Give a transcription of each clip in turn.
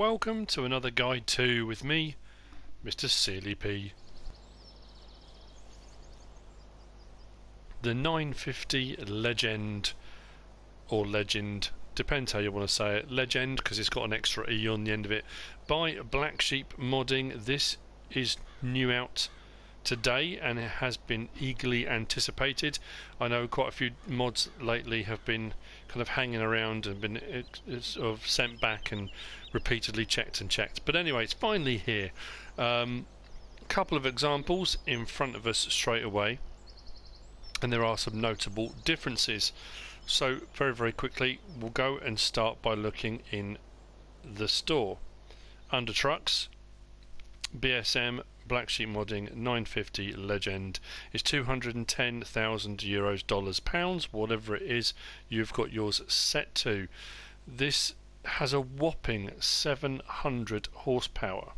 welcome to another Guide 2 with me, MrSealyp. The 950 Legend, or Legend, depends how you want to say it, Legend because it's got an extra E on the end of it, by Blacksheep Modding. This is new out today and it has been eagerly anticipated. I know quite a few mods lately have been kind of hanging around and been sort of sent back and repeatedly checked and checked, but anyway, it's finally here. Couple of examples in front of us straight away, and there are some notable differences. So very quickly we'll go and start by looking in the store. Under trucks, BsM Blacksheep Modding 950 Legend is 210,000 euros, dollars, pounds, whatever it is you've got yours set to. This has a whopping 700 horsepower.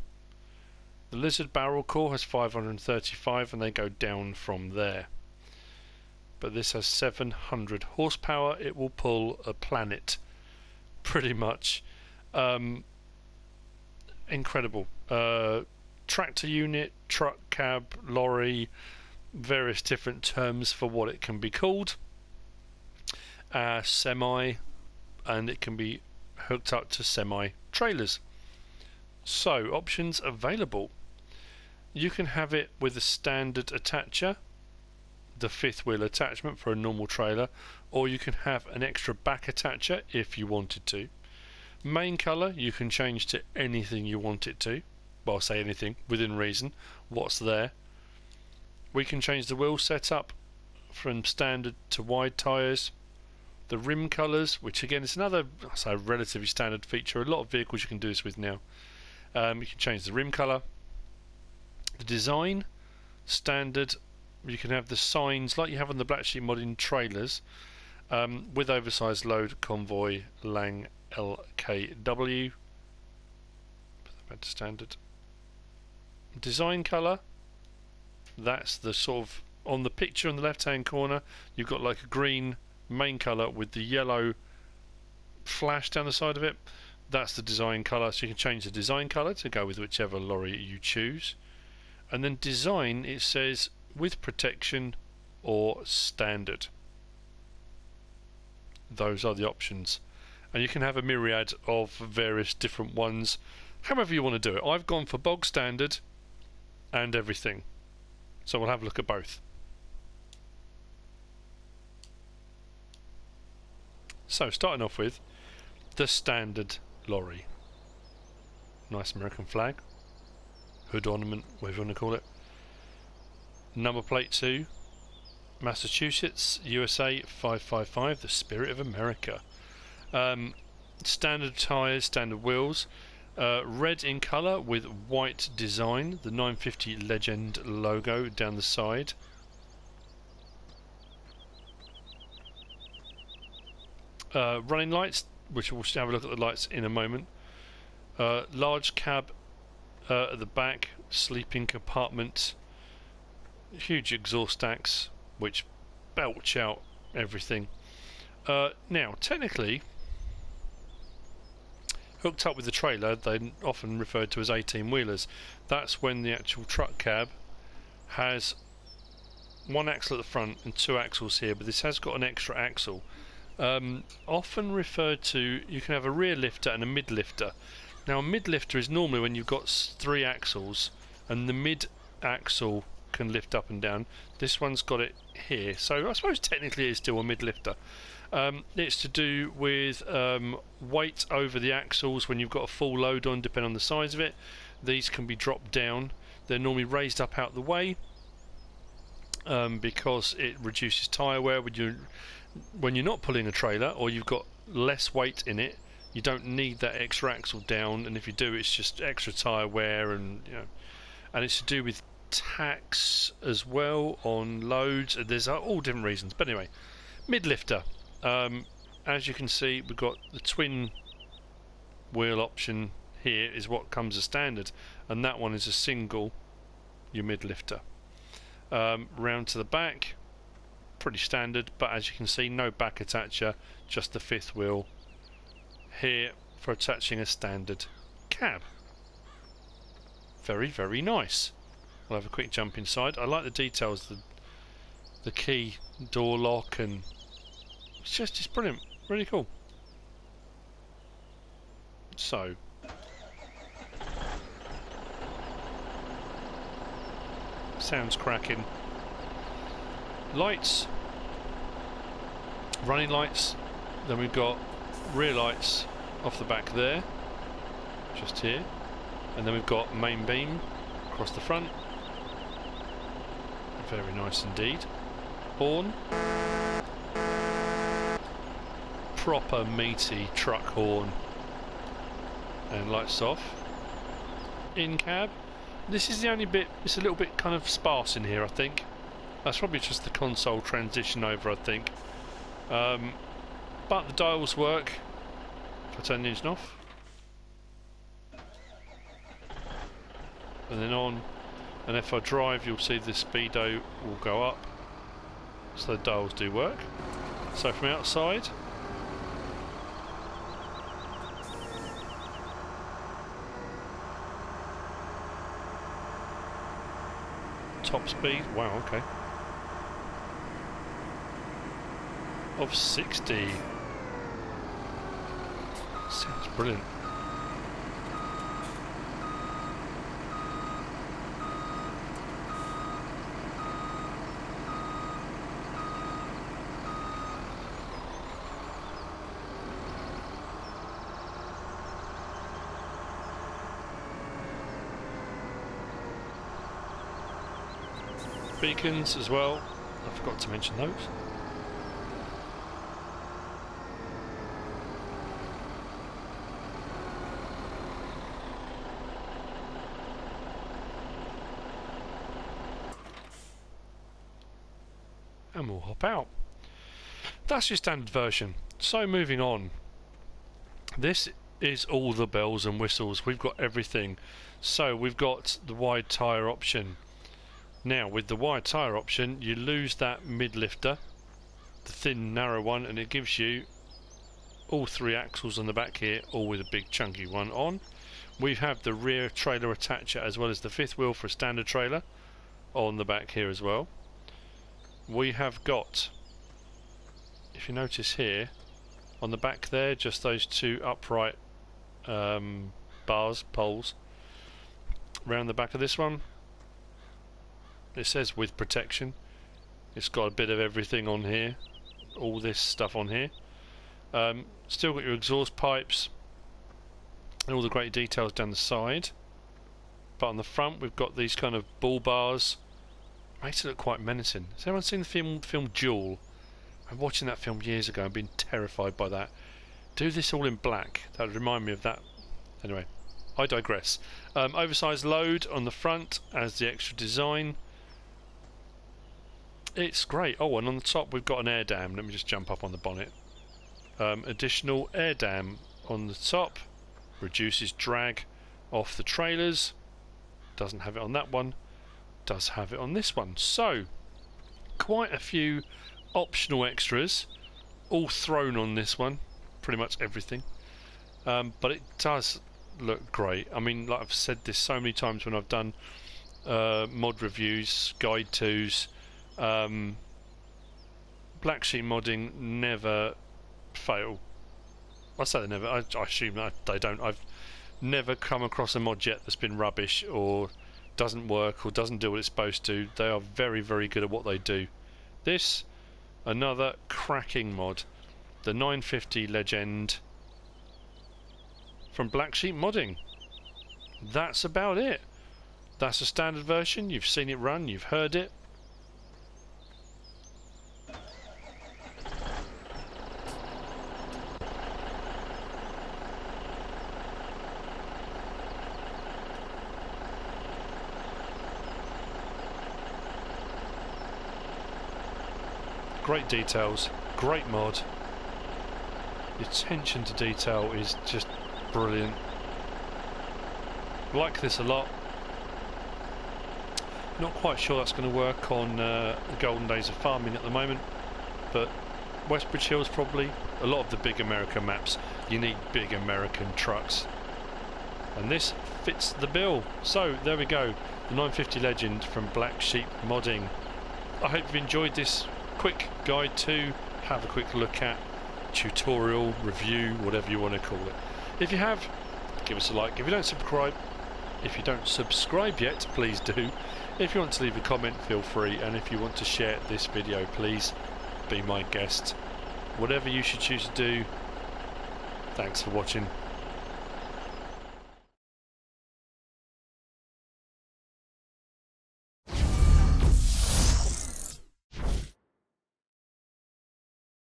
The Lizard barrel core has 535 and they go down from there. But this has 700 horsepower. It will pull a planet, pretty much. Incredible. Tractor unit, truck cab, lorry, various different terms for what it can be called. Semi, and it can be hooked up to semi trailers. So options available. You can have it with a standard attacher, the fifth wheel attachment for a normal trailer, or you can have an extra back attacher if you wanted to. Main colour you can change to anything you want it to. Well, I'll say anything within reason. What's there? We can change the wheel setup from standard to wide tyres. The rim colours, which again is another, I say, relatively standard feature. A lot of vehicles you can do this with now. You can change the rim colour. The design, standard. You can have the signs like you have on the Blacksheep Modding trailers, with oversized load, convoy, Lang, LKW. Put that back to standard. Design colour, that's the sort of, on the picture in the left hand corner you've got like a green main colour with the yellow flash down the side of it. That's the design colour, so you can change the design colour to go with whichever lorry you choose. And then design, it says with protection or standard. Those are the options, and you can have a myriad of various different ones however you want to do it. I've gone for bog standard and everything, so we'll have a look at both. So starting off with the standard lorry. Nice American flag, hood ornament, whatever you want to call it. Number plate 2, Massachusetts, USA 555, the Spirit of America. Standard tyres, standard wheels, red in colour with white design, the 950 Legend logo down the side. Running lights, which we'll have a look at the lights in a moment. Large cab at the back, sleeping compartment, huge exhaust stacks which belch out everything. Now technically hooked up with the trailer, they're often referred to as 18 wheelers. That's when the actual truck cab has one axle at the front and two axles here, but this has got an extra axle. Often referred to, you can have a rear lifter and a mid lifter. Now a mid lifter is normally when you've got three axles and the mid axle can lift up and down. This one's got it here, so I suppose technically it's still a mid lifter. It's to do with weight over the axles when you've got a full load on, depending on the size of it. These can be dropped down. They're normally raised up out the way because it reduces tyre wear when you're not pulling a trailer or you've got less weight in it. You don't need that extra axle down, and if you do, it's just extra tyre wear, and and it's to do with tax as well on loads. There's all different reasons, but anyway, mid lifter. As you can see, we've got the twin wheel option here is what comes as standard, and that one is a single, your mid lifter. Round to the back, pretty standard, but as you can see, no back attacher, just the fifth wheel here for attaching a standard cab. Very, very nice. We'll have a quick jump inside. I like the details, the key, door lock, and it's brilliant. Really cool. So, sounds cracking. Lights, running lights. Then we've got rear lights off the back there, just here, and then we've got main beam across the front. Very nice indeed. Horn, proper meaty truck horn, and lights off. In cab, this is the only bit, it's a little bit kind of sparse in here, I think. That's probably just the console transition over, I think. But the dials work. If I turn the engine off, and then on, and if I drive, you'll see the speedo will go up, so the dials do work. So from outside, top speed, wow, okay, of 60. Sounds brilliant. Beacons as well, I forgot to mention those. And we'll hop out. That's your standard version. So moving on, this is all the bells and whistles. We've got everything. So we've got the wide tyre option. Now with the wide tyre option, you lose that mid lifter, the thin narrow one, and it gives you all three axles on the back here, all with a big chunky one on. We have the rear trailer attacher as well as the fifth wheel for a standard trailer on the back here as well. We have got, if you notice here on the back there, just those two upright poles around the back of this one. It says with protection. It's got a bit of everything on here, all this stuff on here. Still got your exhaust pipes and all the great details down the side, but on the front we've got these kind of bull bars. Makes it look quite menacing. Has anyone seen the film Duel? I'm watching that film years ago and being terrified by that. Do this all in black. That would remind me of that. Anyway, I digress. Oversized load on the front as the extra design. It's great. Oh, and on the top we've got an air dam. Let me just jump up on the bonnet. Additional air dam on the top. Reduces drag off the trailers. Doesn't have it on that one. Does have it on this one. So quite a few optional extras all thrown on this one, pretty much everything, but it does look great. I mean, like I've said this so many times when I've done mod reviews, guide tos, Blacksheep Modding never fail. I say they never, I assume that they don't. I've never come across a mod yet that's been rubbish or doesn't work or doesn't do what it's supposed to. They are very, very good at what they do. This, another cracking mod, the 950 Legende from Blacksheep Modding. That's about it. That's a standard version. You've seen it run, you've heard it. Great details, great mod. The attention to detail is just brilliant. Like this a lot. Not quite sure that's going to work on the golden days of farming at the moment, but Westbridge Hills probably. A lot of the big American maps, you need big American trucks. and this fits the bill. So there we go, the 950 Legend from Blacksheep Modding. I hope you've enjoyed this quick guide to have a quick look at, tutorial, review, whatever you want to call it. If you have, give us a like. If you don't subscribe yet, please do. If you want to leave a comment, feel free, and if you want to share this video, please be my guest. Whatever you should choose to do, thanks for watching.